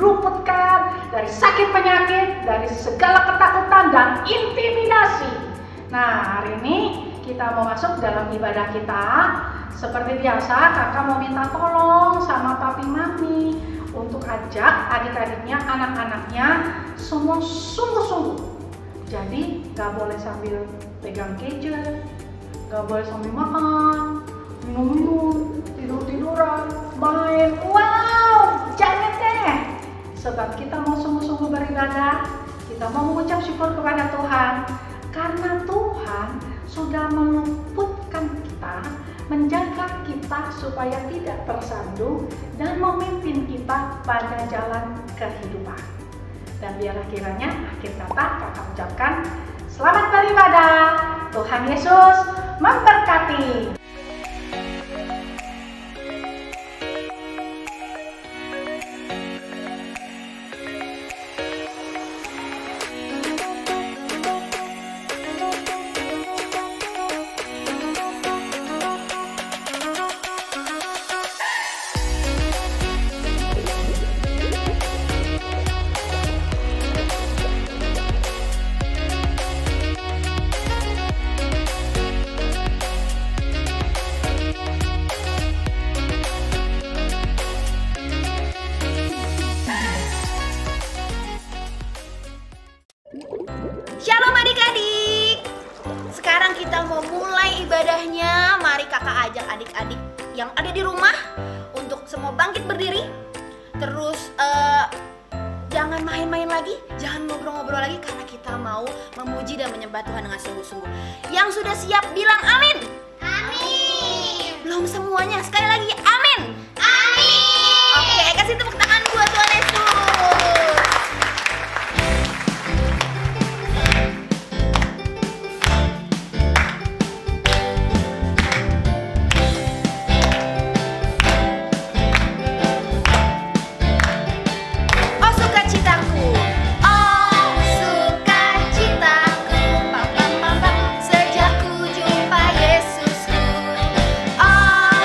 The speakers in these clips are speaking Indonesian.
diluputkan dari sakit penyakit, dari segala ketakutan dan intimidasi. Nah, hari ini kita mau masuk dalam ibadah kita. Seperti biasa, kakak mau minta tolong sama papi mami untuk ajak adik-adiknya, anak-anaknya semua sungguh-sungguh. Jadi gak boleh sambil pegang gadget, gak boleh sambil makan, minum-minum, tidur-tiduran, main. Wow, jangan deh. Sebab kita mau sungguh-sungguh beribadah, kita mau mengucap syukur kepada Tuhan, karena Tuhan sudah meluputkan kita, menjaga kita supaya tidak tersandung dan memimpin kita pada jalan kehidupan. Dan biarlah kiranya akhir kata kakak ucapkan selamat beribadah. Tuhan Yesus memberkati. Shalom adik-adik. Sekarang kita mau mulai ibadahnya. Mari kakak ajak adik-adik yang ada di rumah untuk semua bangkit berdiri. Terus jangan main-main lagi, jangan ngobrol-ngobrol lagi, karena kita mau memuji dan menyembah Tuhan dengan sungguh-sungguh. Yang sudah siap bilang amin. Amin. Belum semuanya, sekali lagi amin. Amin. Oke, kasih tepuk tangan buat Tuhan Yesus. Sejak ku jumpa Yesusku, oh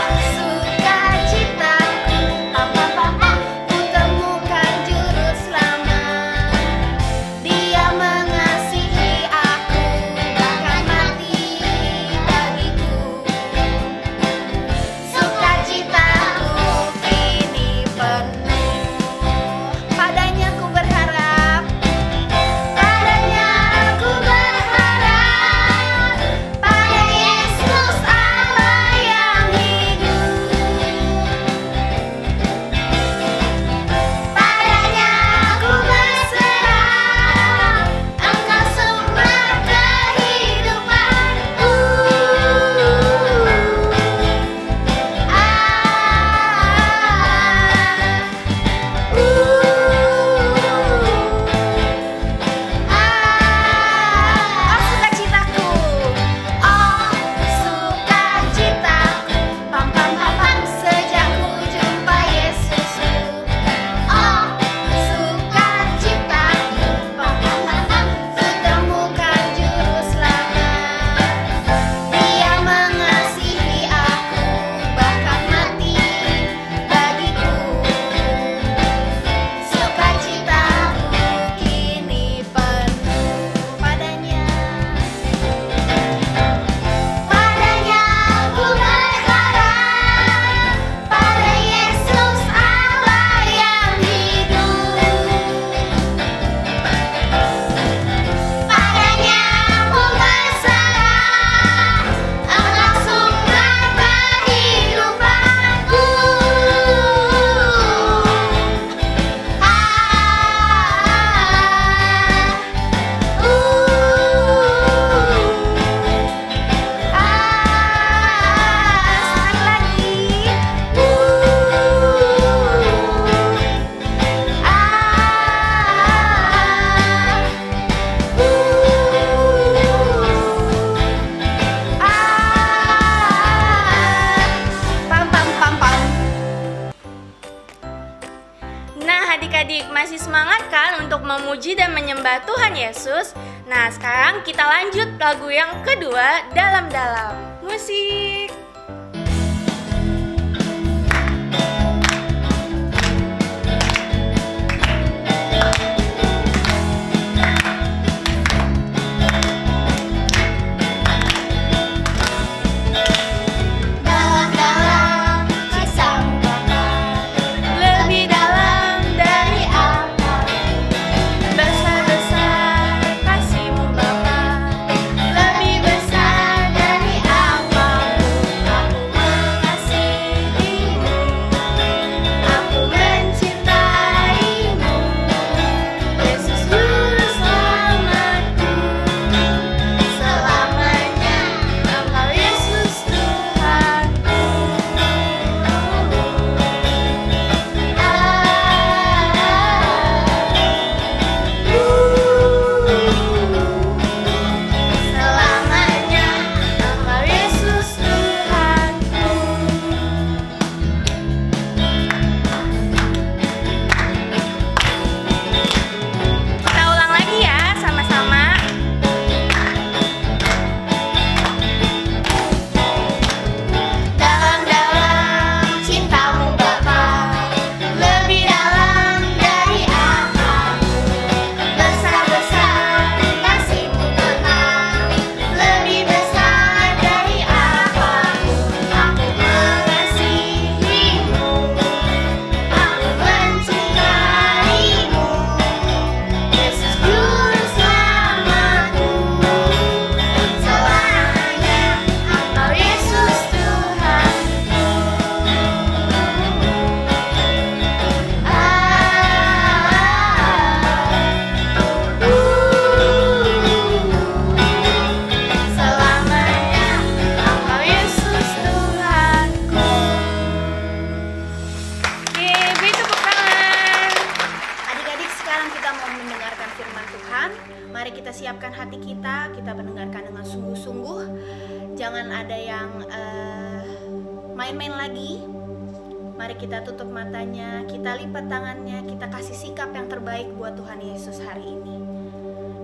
adik-adik masih semangat kan untuk memuji dan menyembah Tuhan Yesus? Nah, sekarang kita lanjut lagu yang kedua, Dalam-dalam. Musik. Mari kita siapkan hati kita mendengarkan dengan sungguh-sungguh. Jangan ada yang main-main lagi. Mari kita tutup matanya, kita lipat tangannya, kita kasih sikap yang terbaik buat Tuhan Yesus hari ini.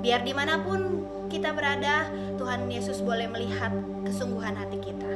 Biar dimanapun kita berada, Tuhan Yesus boleh melihat kesungguhan hati kita.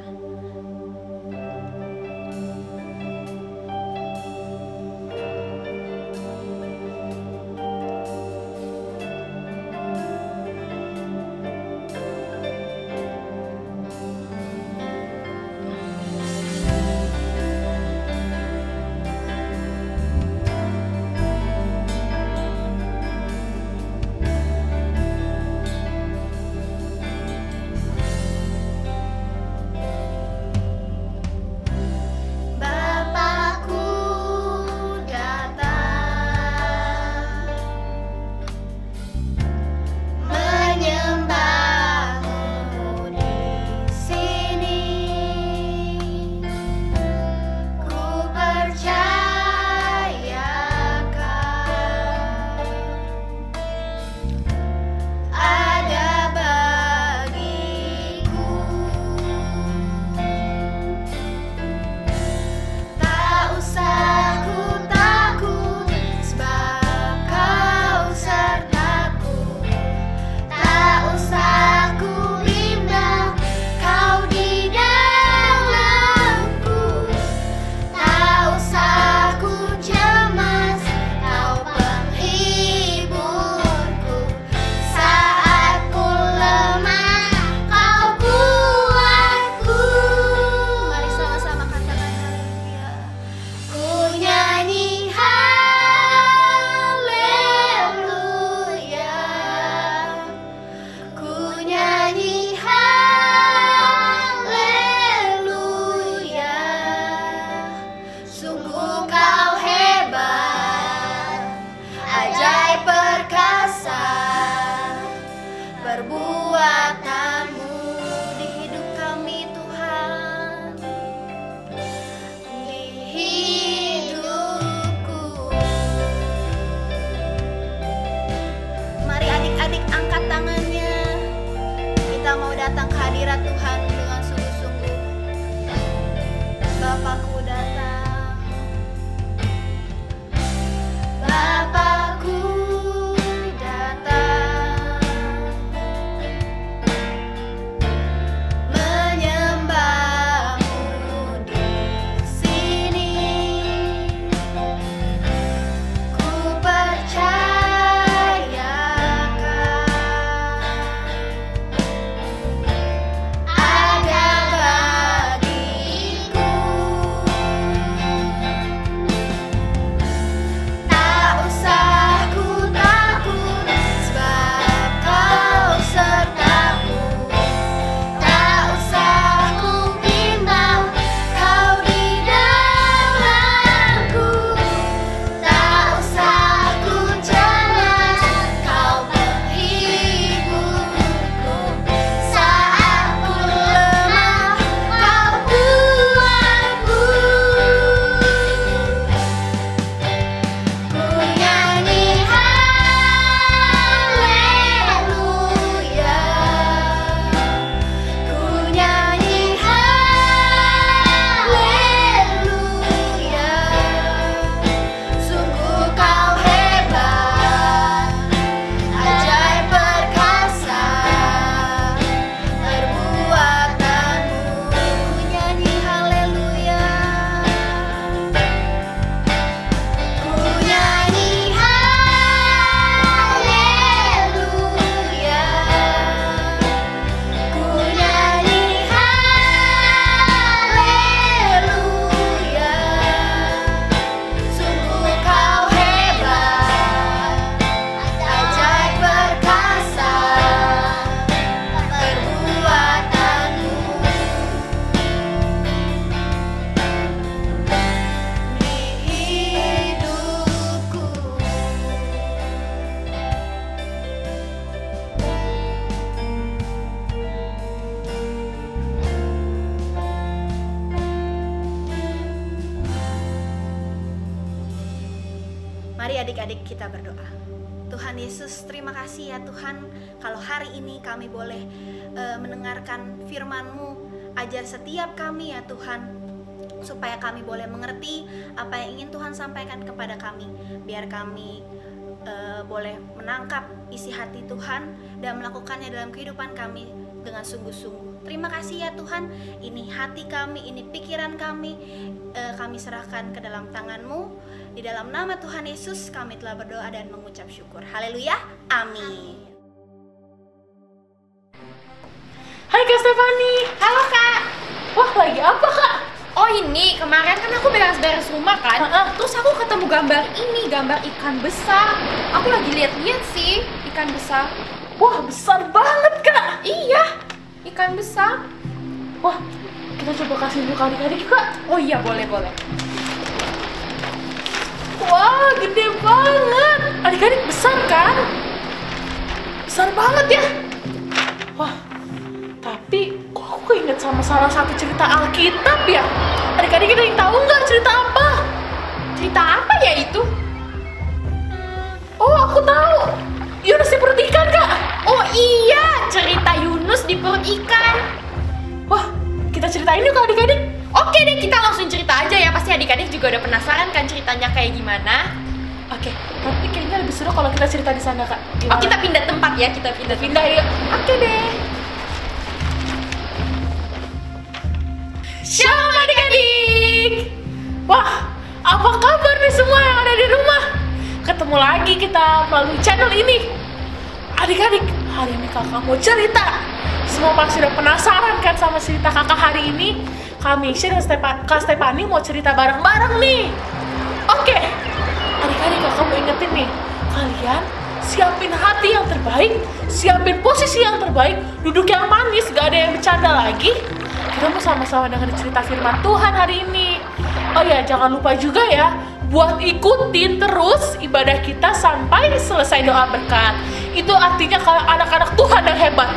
Mari adik-adik kita berdoa. Tuhan Yesus, terima kasih ya Tuhan, kalau hari ini kami boleh mendengarkan firman-Mu. Ajar setiap kami ya Tuhan, supaya kami boleh mengerti apa yang ingin Tuhan sampaikan kepada kami. Biar kami boleh menangkap isi hati Tuhan dan melakukannya dalam kehidupan kami dengan sungguh-sungguh. Terima kasih ya Tuhan, ini hati kami, ini pikiran kami serahkan ke dalam tangan-Mu. Di dalam nama Tuhan Yesus kami telah berdoa dan mengucap syukur. Haleluya, amin. Hai Kak Stefani. Halo Kak. Wah, lagi apa Kak? Oh ini, kemarin kan aku beres-beres rumah kan. Terus aku ketemu gambar ini, gambar ikan besar. Aku lagi lihat-lihat sih, ikan besar. Wah, besar banget Kak. Iya, ikan besar. Wah, kita coba kasih dulu ke adik-adik Kak. Oh iya, boleh. Wah, gede banget. Adik-adik besar kan? Besar banget ya. Wah, tapi kok aku keinget sama salah satu cerita Alkitab ya? Adik-adik ada yang tahu nggak cerita apa? Cerita apa ya itu? Oh, aku tahu. Yunus di perut ikan Kak. Oh iya, cerita Yunus di perut ikan. Wah, kita ceritain yuk ke adik-adik. Oke deh, kita langsung cerita aja ya. Pasti adik-adik juga udah penasaran kan ceritanya kayak gimana. Oke, tapi kayaknya lebih seru kalau kita cerita di sana Kak. Oh, kita pindah tempat ya, kita pindah yuk. Oke deh. Shalom adik-adik. Wah, apa kabar nih semua yang ada di rumah? Ketemu lagi kita melalui channel ini. Adik-adik, hari ini kakak mau cerita. Semua pasti udah penasaran kan sama cerita kakak hari ini? Kami dan Kak Stefani mau cerita bareng-bareng nih. Oke, adik-adik kakak mau ingetin nih, kalian siapin hati yang terbaik, siapin posisi yang terbaik, duduk yang manis, gak ada yang bercanda lagi. Kita mau sama-sama dengerin cerita firman Tuhan hari ini. Oh ya, jangan lupa juga ya, buat ikutin terus ibadah kita sampai selesai doa berkat. Itu artinya kalau anak-anak Tuhan yang hebat.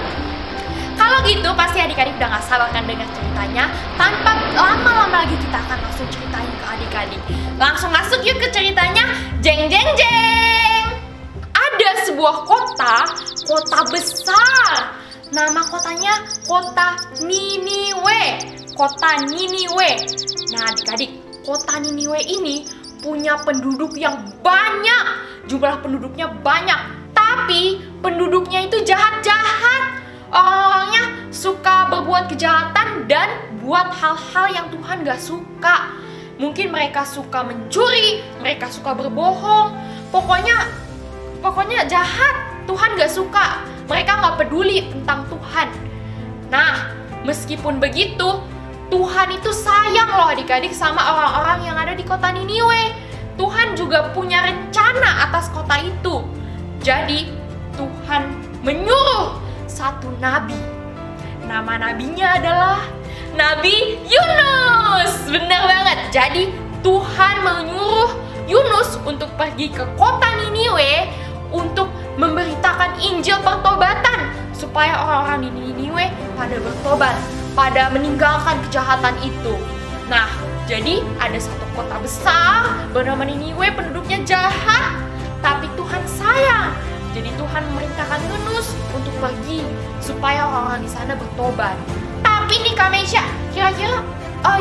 Kalau gitu pasti adik-adik udah gak sabar kan dengar ceritanya. Tanpa lama-lama lagi kita akan langsung ceritain ke adik-adik. Langsung masuk yuk ke ceritanya. Jeng jeng jeng. Ada sebuah kota besar. Nama kotanya kota Niniwe. Kota Niniwe. Nah adik-adik, kota Niniwe ini punya penduduk yang banyak. Jumlah penduduknya banyak. Tapi penduduknya itu jahat-jahat. Orang-orangnya suka berbuat kejahatan dan buat hal-hal yang Tuhan gak suka. Mungkin mereka suka mencuri, mereka suka berbohong. Pokoknya jahat. Tuhan gak suka. Mereka gak peduli tentang Tuhan. Nah, meskipun begitu, Tuhan itu sayang loh adik-adik sama orang-orang yang ada di kota Niniwe. Tuhan juga punya rencana atas kota itu. Jadi, Tuhan menyuruh satu nabi. Nama nabinya adalah Nabi Yunus. Benar banget. Jadi Tuhan menyuruh Yunus untuk pergi ke kota Niniwe untuk memberitakan Injil pertobatan supaya orang-orang di Niniwe pada bertobat, pada meninggalkan kejahatan itu. Nah, jadi ada satu kota besar bernama Niniwe, penduduknya jahat, tapi Tuhan sayang. Jadi Tuhan memerintahkan Yunus untuk pergi supaya orang-orang di sana bertobat. Tapi nih Kak Meisha, kira-kira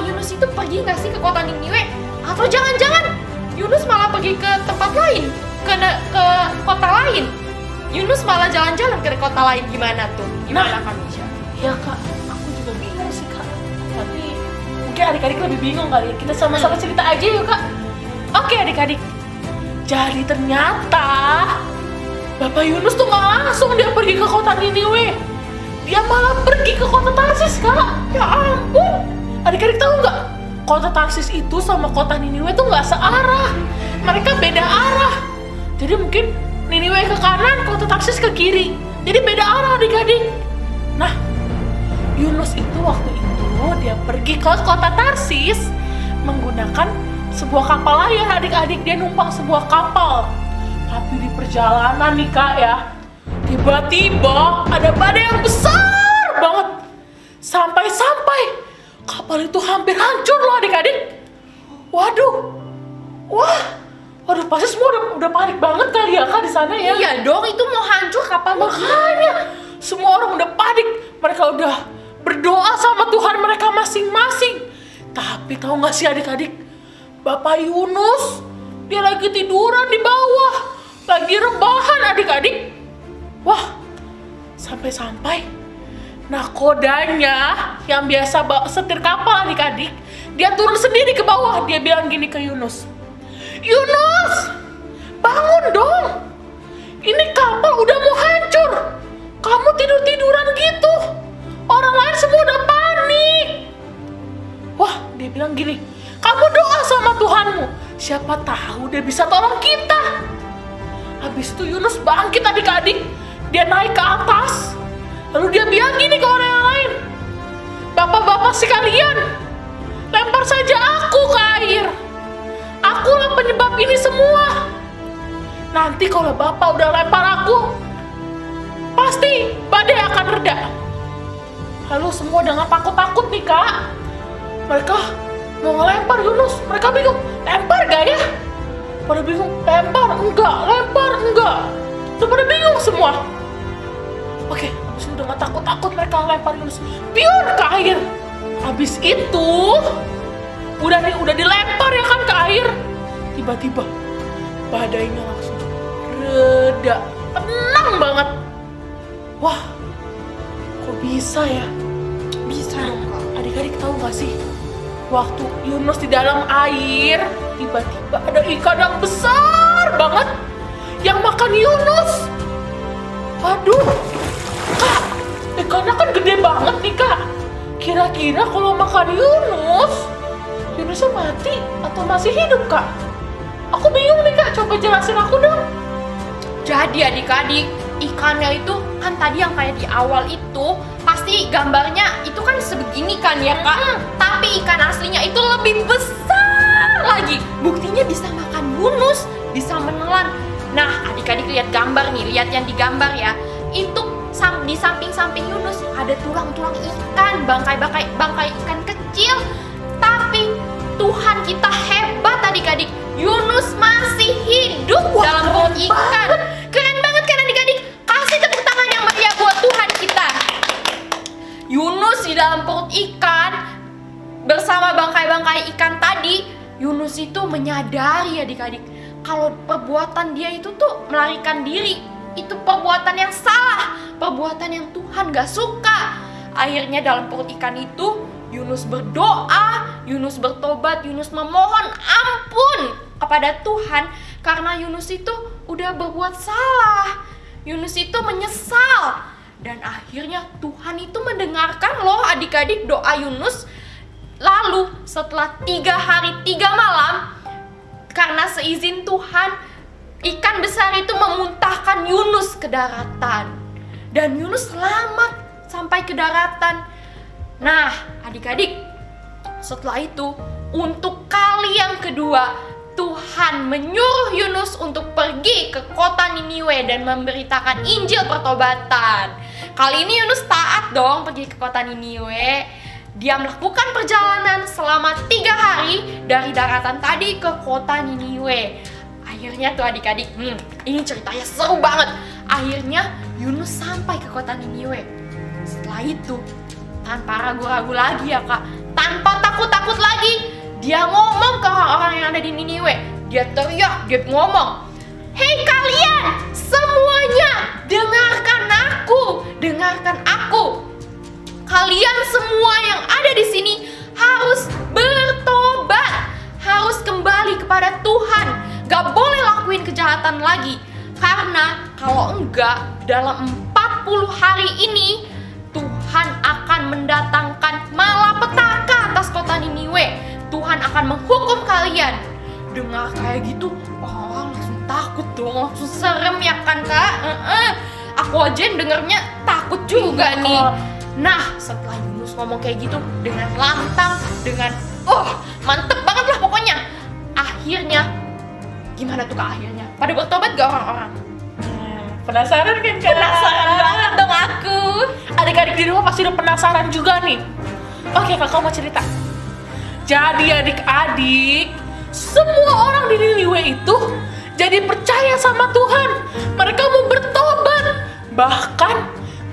Yunus itu pergi nggak sih ke kota Niniwe? Atau jangan-jangan Yunus malah pergi ke tempat lain, ke kota lain? Yunus malah jalan-jalan ke kota lain, gimana tuh? Gimana Kak Meisha? Ya Kak, aku juga bingung sih Kak. Tapi mungkin adik-adik lebih bingung kali ya. Kita sama-sama cerita aja yuk Kak. Oke adik-adik. Jadi ternyata Bapak Yunus tuh gak langsung dia pergi ke kota Niniwe. Dia malah pergi ke kota Tarsis Kak. Ya ampun. Adik-adik tahu nggak? Kota Tarsis itu sama kota Niniwe tuh nggak searah. Mereka beda arah. Jadi mungkin Niniwe ke kanan, kota Tarsis ke kiri. Jadi beda arah adik-adik. Nah, Yunus itu waktu itu dia pergi ke kota Tarsis menggunakan sebuah kapal layar adik-adik. Dia numpang sebuah kapal. Tapi di perjalanan nih Kak ya, tiba-tiba ada badai yang besar banget. Sampai-sampai kapal itu hampir hancur loh adik-adik. Waduh. Waduh, pasti semua udah panik banget kali ya Kak di sana ya. Iya dong, itu mau hancur kapal Makanya semua orang udah panik. Mereka udah berdoa sama Tuhan mereka masing-masing. Tapi tahu nggak sih adik-adik, Bapak Yunus dia lagi tiduran di bawah, lagi rebahan adik-adik. Wah, sampai-sampai nakodanya yang biasa setir kapal adik-adik, dia turun sendiri ke bawah. Dia bilang gini ke Yunus, Yunus, bangun dong. Ini kapal udah mau hancur. Kamu tidur-tiduran gitu. Orang lain semua udah panik. Wah, dia bilang gini, kamu doa sama Tuhanmu. Siapa tahu dia bisa tolong kita. Habis itu Yunus bangkit adik-adik. Dia naik ke atas. Lalu dia bilang gini ke orang yang lain, Bapak-bapak sekalian, lempar saja aku ke air. Akulah penyebab ini semua. Nanti kalau Bapak udah lempar aku, pasti badai akan reda. Lalu semua dengan takut-takut nih Kak, mereka mau ngelempar Yunus. Mereka bingung, lempar gak ya? Pada bingung, lempar enggak. Tuh pada bingung semua. Oke, habis itu dengan takut-takut mereka lempar Yunus biur ke air. Habis itu udah dilempar ya kan ke air. Tiba-tiba badainya langsung reda, tenang banget. Wah, kok bisa ya? Bisa dong Kak. Adik-adik tahu gak sih, waktu Yunus di dalam air, tiba-tiba ada ikan yang besar banget yang makan Yunus. Aduh, Kak, ikannya kan gede banget nih Kak. Kira-kira kalau makan Yunusnya mati atau masih hidup Kak? Aku bingung nih Kak, coba jelasin aku dong. Jadi adik-adik, ikannya itu kan tadi yang kayak di awal itu pasti gambarnya itu kan sebegini kan ya Kak. Tapi ikan aslinya itu lebih besar lagi. Buktinya bisa makan Yunus, bisa menelan. Nah adik-adik lihat gambar nih, lihat yang digambar ya. Itu di samping-samping Yunus ada tulang-tulang ikan, bangkai ikan kecil. Tapi Tuhan kita hebat adik-adik, Yunus masih hidup dalam perut ikan. Keren banget kan adik-adik? Kasih tepuk tangan yang meriah buat Tuhan kita. Yunus di dalam perut ikan bersama bangkai-bangkai ikan tadi. Yunus itu menyadari adik-adik kalau perbuatan dia itu tuh melarikan diri, itu perbuatan yang salah, perbuatan yang Tuhan gak suka. Akhirnya dalam perut ikan itu Yunus berdoa, Yunus bertobat, Yunus memohon ampun kepada Tuhan karena Yunus itu udah berbuat salah. Yunus itu menyesal dan akhirnya Tuhan itu mendengarkan loh adik-adik doa Yunus. Lalu setelah 3 hari 3 malam, karena seizin Tuhan, ikan besar itu memuntahkan Yunus ke daratan. Dan Yunus selamat sampai ke daratan. Nah, adik-adik, setelah itu untuk kali yang kedua, Tuhan menyuruh Yunus untuk pergi ke kota Niniwe dan memberitakan Injil pertobatan. Kali ini Yunus taat dong pergi ke kota Niniwe. Dia melakukan perjalanan selama 3 hari dari daratan tadi ke kota Niniwe. Akhirnya tuh adik-adik, ini ceritanya seru banget. Akhirnya Yunus sampai ke kota Niniwe. Setelah itu, tanpa ragu-ragu lagi ya Kak, tanpa takut-takut lagi, dia ngomong ke orang-orang yang ada di Niniwe. Dia teriak, dia ngomong, "Hei kalian semuanya, dengarkan aku. Kalian semua yang ada di sini harus bertobat, harus kembali kepada Tuhan. Gak boleh lakuin kejahatan lagi. Karena kalau enggak, dalam 40 hari ini Tuhan akan mendatangkan malapetaka atas kota Niniwe. Tuhan akan menghukum kalian." Dengar kayak gitu, orang langsung takut dong, langsung serem ya kan Kak? Aku aja yang dengernya takut juga nih. Nah, setelah Yunus ngomong kayak gitu dengan lantang, dengan mantep banget lah pokoknya. Akhirnya, gimana tuh Kak akhirnya? Pada bertobat gak orang-orang? Penasaran kan Kak? Penasaran banget dong aku. Adik-adik di rumah pasti udah penasaran juga nih. Oke Kakak mau cerita. Jadi adik-adik, semua orang di Niniwe itu jadi percaya sama Tuhan. Mereka mau bertobat. Bahkan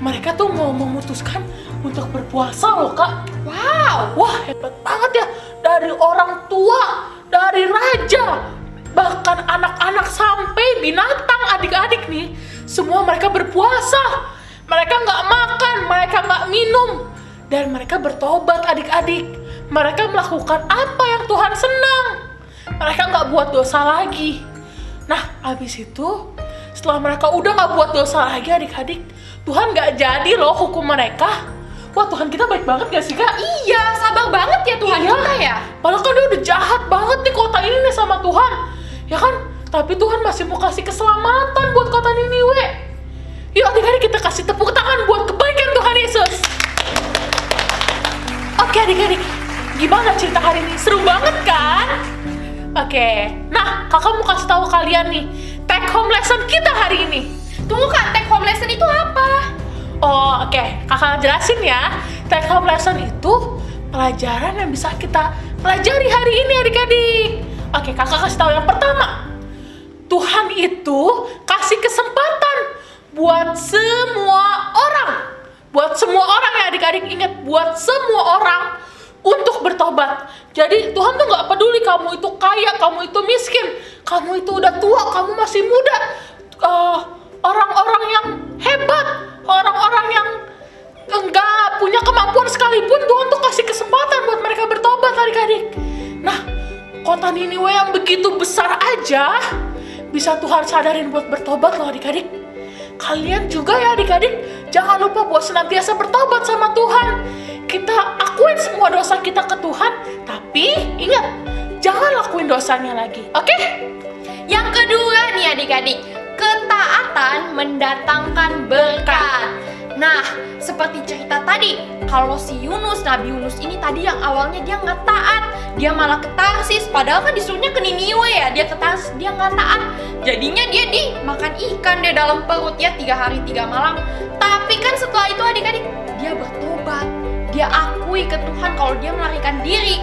mereka tuh mau memutuskan untuk berpuasa loh, Kak. Wow. Wah, hebat banget ya. Dari orang tua, dari raja, bahkan anak-anak sampai binatang, adik-adik nih, semua mereka berpuasa. Mereka nggak makan, mereka nggak minum, dan mereka bertobat, adik-adik. Mereka melakukan apa yang Tuhan senang. Mereka nggak buat dosa lagi. Nah, habis itu, setelah mereka udah nggak buat dosa lagi, adik-adik, Tuhan nggak jadi loh hukum mereka. Wah, Tuhan kita baik banget gak sih, Kak? Iya, sabar banget ya Tuhan kita ya. Padahal kan dia udah jahat banget nih kota ini nih sama Tuhan. Ya kan? Tapi Tuhan masih mau kasih keselamatan buat kota Niniwe. Yuk adik-adik kita kasih tepuk tangan buat kebaikan Tuhan Yesus. Oke adik-adik, gimana cerita hari ini? Seru banget kan? Oke, nah kakak mau kasih tahu kalian nih take home lesson kita hari ini. Tunggu Kak, take home lesson itu apa? Oh oke, kakak jelasin ya. Take home lesson itu pelajaran yang bisa kita pelajari hari ini adik-adik. Oke, kakak kasih tahu yang pertama. Tuhan itu kasih kesempatan buat semua orang. Buat semua orang ya adik-adik, ingat, buat semua orang untuk bertobat. Jadi Tuhan tuh gak peduli kamu itu kaya, kamu itu miskin, kamu itu udah tua, kamu masih muda. Orang-orang yang hebat, orang-orang yang enggak punya kemampuan sekalipun, Tuhan tuh kasih kesempatan buat mereka bertobat adik-adik. Nah, kota Niniwe yang begitu besar aja bisa Tuhan sadarin buat bertobat loh adik-adik. Kalian juga ya adik-adik, jangan lupa buat senantiasa bertobat sama Tuhan. Kita akuin semua dosa kita ke Tuhan, tapi ingat, jangan lakuin dosanya lagi, oke? Yang kedua nih adik-adik, ketaatan mendatangkan berkat. Nah, seperti cerita tadi, kalau si Yunus, Nabi Yunus ini tadi yang awalnya dia nggak taat, dia malah ke Tarsis, padahal kan disuruhnya ke Niniwe ya, dia ke Tarsis, dia nggak taat. Jadinya dia dimakan ikan deh dalam perut ya 3 hari 3 malam. Tapi kan setelah itu adik-adik, dia bertobat, dia akui ke Tuhan kalau dia melarikan diri.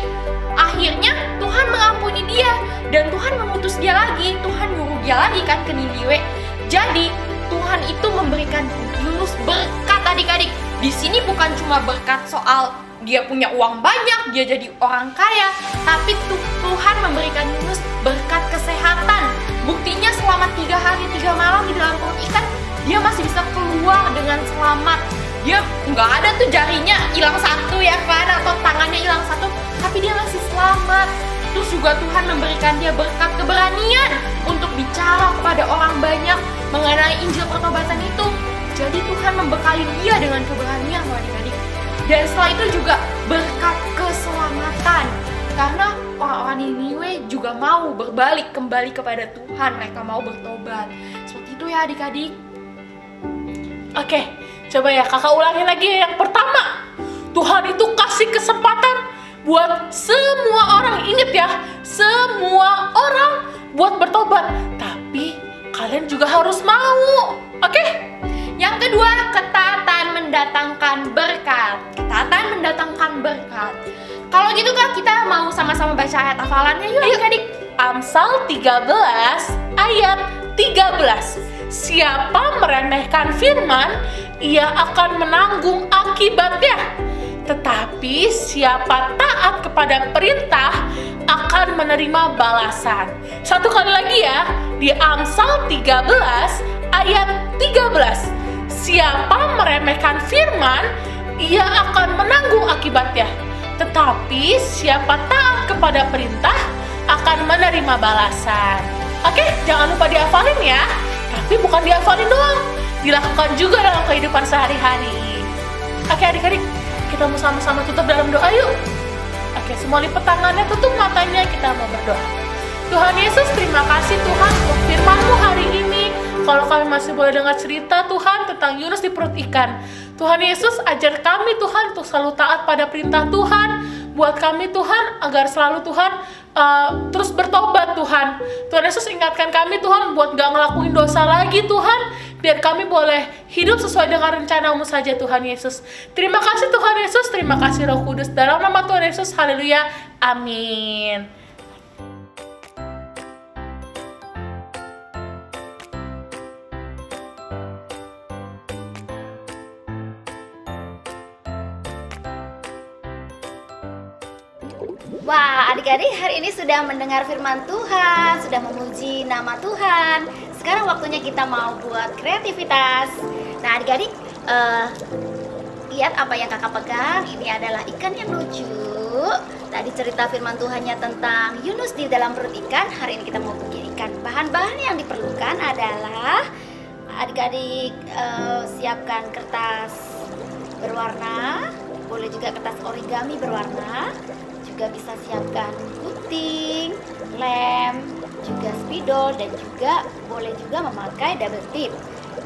Akhirnya Tuhan mengampuni dia dan Tuhan mengutus dia lagi, Tuhan nyuruh dia lagi kan ke Niniwe. Jadi Tuhan itu memberikan Yunus berkat adik-adik. Di sini bukan cuma berkat soal dia punya uang banyak, dia jadi orang kaya, tapi Tuhan memberikan Yunus berkat kesehatan. Buktinya selama 3 hari 3 malam di dalam perut ikan, dia masih bisa keluar dengan selamat. Dia nggak ada tuh jarinya hilang satu ya kan, atau tangannya hilang satu, tapi dia masih selamat. Terus juga Tuhan memberikan dia berkat keberanian untuk bicara kepada orang banyak mengenai Injil pertobatan itu. Jadi Tuhan membekali dia dengan keberanian loh adik-adik. Dan setelah itu juga berkat keselamatan. Karena orang-orang Niniwe juga mau berbalik kembali kepada Tuhan. Mereka mau bertobat. Seperti itu ya adik-adik. Oke, coba ya kakak ulangin lagi ya. Yang pertama, Tuhan itu kasih kesempatan buat semua orang. Ingat ya, semua orang buat bertobat. Tapi kalian juga harus mau. Oke? Yang kedua, ketaatan mendatangkan berkat. Ketaatan mendatangkan berkat. Kalau gitu Kak, kita mau sama-sama baca ayat hafalannya yuk adik-adik. Amsal 13 ayat 13. Siapa meremehkan firman, ia akan menanggung akibatnya. Tetapi siapa taat kepada perintah akan menerima balasan. Satu kali lagi ya, di Amsal 13 ayat 13. Siapa meremehkan firman, ia akan menanggung akibatnya. Tetapi siapa taat kepada perintah akan menerima balasan. Oke, jangan lupa dihafalin ya. Tapi bukan dihafalin doang, dilakukan juga dalam kehidupan sehari-hari. Oke adik-adik, kita mau sama-sama tutup dalam doa yuk. Oke, semua lipat tangannya, tutup matanya, kita mau berdoa. Tuhan Yesus, terima kasih Tuhan untuk firman-Mu hari ini. Kalau kami masih boleh dengar cerita Tuhan tentang Yunus di perut ikan. Tuhan Yesus, ajar kami Tuhan untuk selalu taat pada perintah Tuhan. Buat kami Tuhan, agar selalu Tuhan terus bertobat Tuhan. Tuhan Yesus, ingatkan kami Tuhan buat gak ngelakuin dosa lagi Tuhan. Biar kami boleh hidup sesuai dengan rencana-Mu saja Tuhan Yesus. Terima kasih Tuhan Yesus, terima kasih Roh Kudus. Dalam nama Tuhan Yesus, haleluya, amin. Wah, adik-adik hari ini sudah mendengar firman Tuhan, sudah memuji nama Tuhan. Sekarang waktunya kita mau buat kreativitas. Nah, adik-adik, lihat apa yang kakak pegang. Ini adalah ikan yang lucu. Tadi cerita firman Tuhannya tentang Yunus di dalam perut ikan. Hari ini kita mau bikin ikan. Bahan-bahan yang diperlukan adalah adik-adik siapkan kertas berwarna, boleh juga kertas origami berwarna. Juga bisa siapkan gunting, lem, juga spidol, dan juga boleh juga memakai double tip.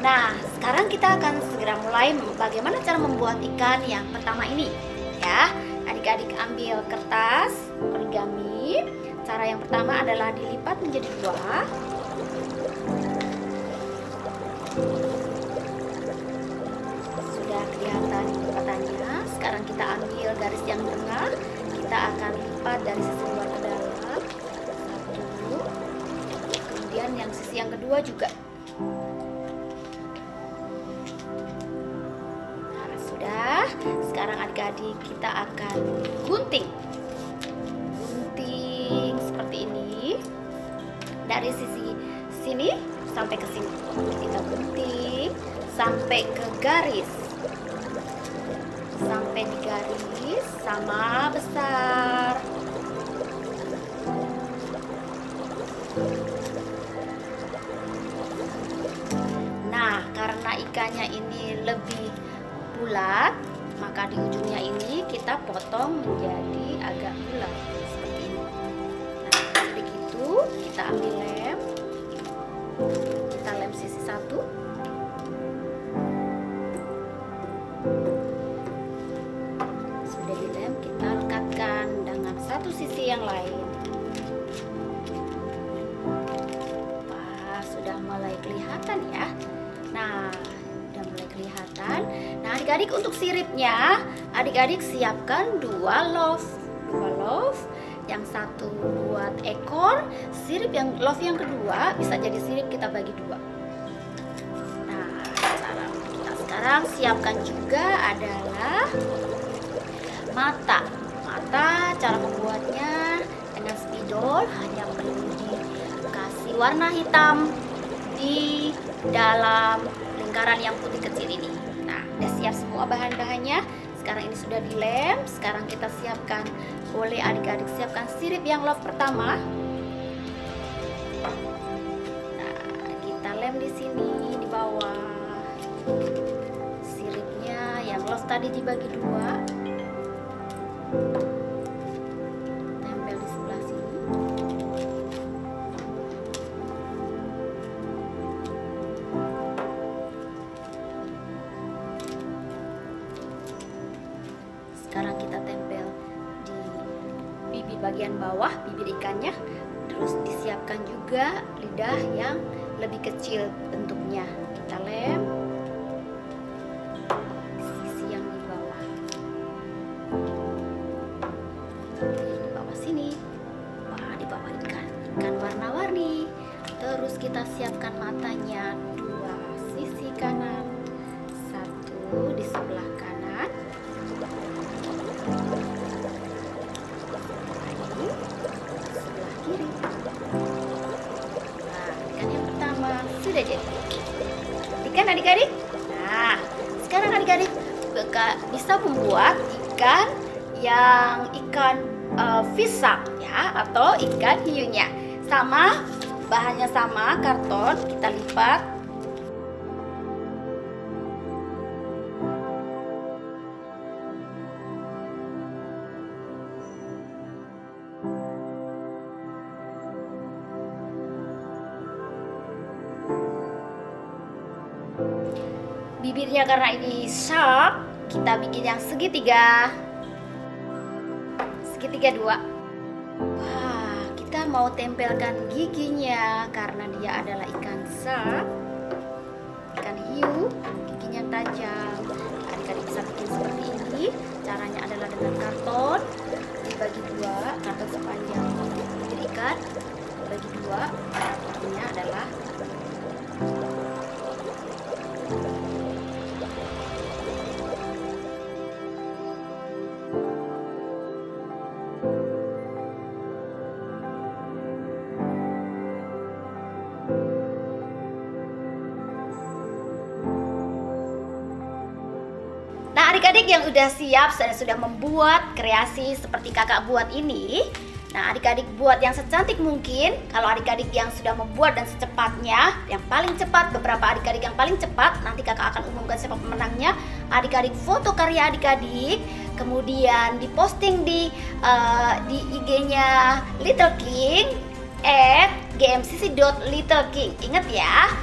Nah, sekarang kita akan segera mulai bagaimana cara membuat ikan yang pertama ini. Ya, adik-adik ambil kertas origami. Cara yang pertama adalah dilipat menjadi dua. Sudah kelihatan lipatannya. Sekarang kita ambil garis yang tengah. Kita akan lipat dari sisi luar ke dalam. Satu. Kemudian yang sisi yang kedua juga. Nah, sudah. Sekarang adik-adik kita akan gunting. Gunting seperti ini. Dari sisi sini sampai ke sini. Kita gunting sampai ke garis. Sampai di garis sama besar. Nah, karena ikannya ini lebih bulat, maka di ujungnya ini kita potong menjadi agak bulat seperti ini. Nah, seperti itu kita ambil lem. Kita lem sisi satu. Kita lekatkan dengan satu sisi yang lain. Wah, sudah mulai kelihatan ya. Nah, sudah mulai kelihatan. Nah, adik-adik untuk siripnya, adik-adik siapkan dua loaf. Yang satu buat ekor, sirip yang loaf yang kedua bisa jadi sirip kita bagi dua. Nah, cara kita sekarang siapkan juga adalah mata. Cara membuatnya dengan spidol hanya perlu dikasih warna hitam di dalam lingkaran yang putih kecil ini. Nah, udah siap semua bahan-bahannya. Sekarang ini sudah dilem. Sekarang kita siapkan, boleh adik-adik siapkan sirip yang loaf pertama. Nah, kita lem di sini di bawah. Siripnya yang loaf tadi dibagi dua. Tempel di sebelah sini. Sekarang kita tempel di bibir bagian bawah, bibir ikannya. Terus disiapkan juga lidah yang lebih kecil bentuknya. Kita lem sisi yang di bawah. Di bawah sini. Wah, di bawah ikan warna-warni. Terus kita siapkan matanya dua sisi kanan, satu di sebelah kanan, ini sebelah kiri. Nah, ikan yang pertama sudah jadi. Ikan adik-adik. Nah, sekarang adik-adik bisa membuat ikan yang fisak ya, atau ikan hiunya. Sama, bahannya sama, karton, kita lipat. Bibirnya karena ini sharp, kita bikin yang segitiga dua. Wah, kita mau tempelkan giginya karena dia adalah ikan shark, ikan hiu, giginya tajam. Adik-adik bisa bikin seperti ini. Caranya adalah dengan karton dibagi dua, karton sepanjang bibir ikan dibagi dua. Giginya adalah adik-adik yang udah siap dan sudah membuat kreasi seperti kakak buat ini, nah adik-adik buat yang secantik mungkin. Kalau adik-adik yang sudah membuat dan secepatnya, yang paling cepat, beberapa adik-adik yang paling cepat, nanti kakak akan umumkan siapa pemenangnya. Adik-adik foto karya adik-adik, kemudian diposting di IG-nya Little King @gmcc.littleking. Ingat ya,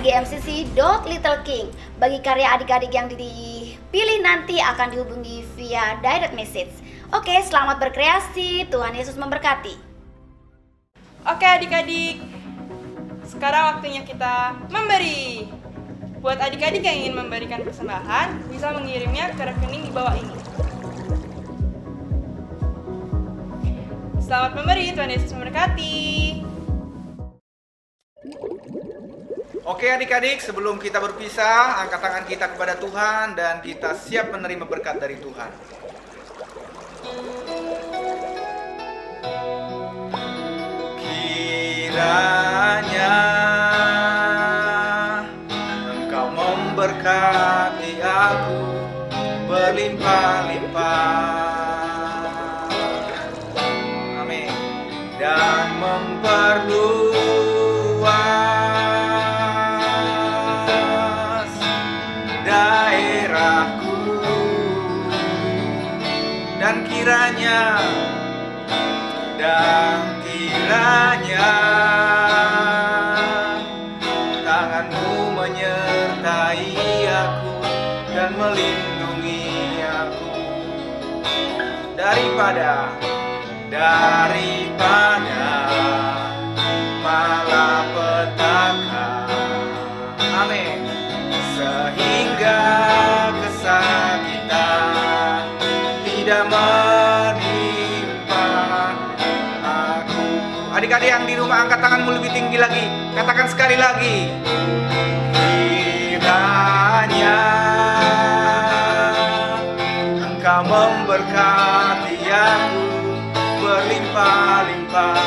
@gmcc.littleking. Bagi karya adik-adik yang dipilih nanti akan dihubungi via direct message. Oke, selamat berkreasi. Tuhan Yesus memberkati. Oke adik-adik, sekarang waktunya kita memberi. Buat adik-adik yang ingin memberikan persembahan, bisa mengirimnya ke rekening di bawah ini. Selamat memberi, Tuhan Yesus memberkati. Oke adik-adik, sebelum kita berpisah, angkat tangan kita kepada Tuhan dan kita siap menerima berkat dari Tuhan. Kiranya Engkau memberkati aku berlimpah-limpah. Amin. Dan memperluas daerahku, dan kiranya tanganmu menyertai aku dan melindungi aku daripada malapetaka. Amin. Sehingga kesakitan tidak menimpa aku. Adik-adik yang di rumah, angkat tanganmu lebih tinggi lagi. Katakan sekali lagi. Kiranya Engkau memberkati aku berlimpah-limpah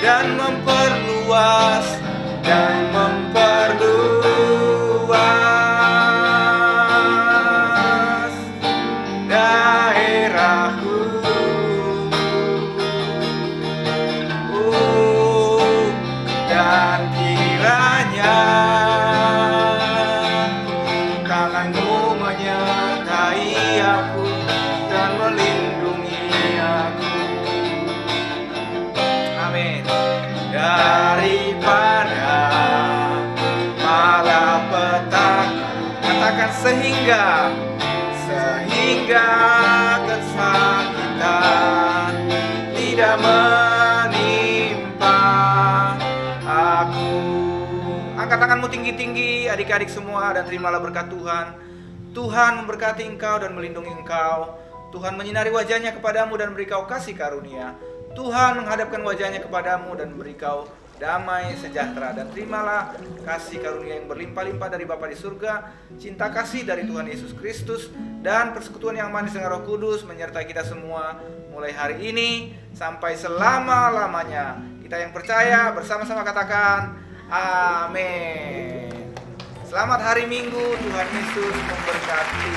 dan memperluas daerahku. Dan kiranya tanganmu menyertai aku dan melindungi aku. Amin. Daripada malapetaka. Katakan sehingga kesakitan tidak menimpa aku. Angkat tanganmu tinggi-tinggi adik-adik semua dan terimalah berkat Tuhan. Tuhan memberkati engkau dan melindungi engkau. Tuhan menyinari wajahnya kepadamu dan beri kau kasih karunia. Tuhan menghadapkan wajahnya kepadamu dan beri kau damai sejahtera. Dan terimalah kasih karunia yang berlimpah-limpah dari Bapa di surga, cinta kasih dari Tuhan Yesus Kristus, dan persekutuan yang manis dengan Roh Kudus menyertai kita semua mulai hari ini sampai selama-lamanya. Kita yang percaya bersama-sama katakan amin. Selamat hari Minggu, Tuhan Yesus memberkati.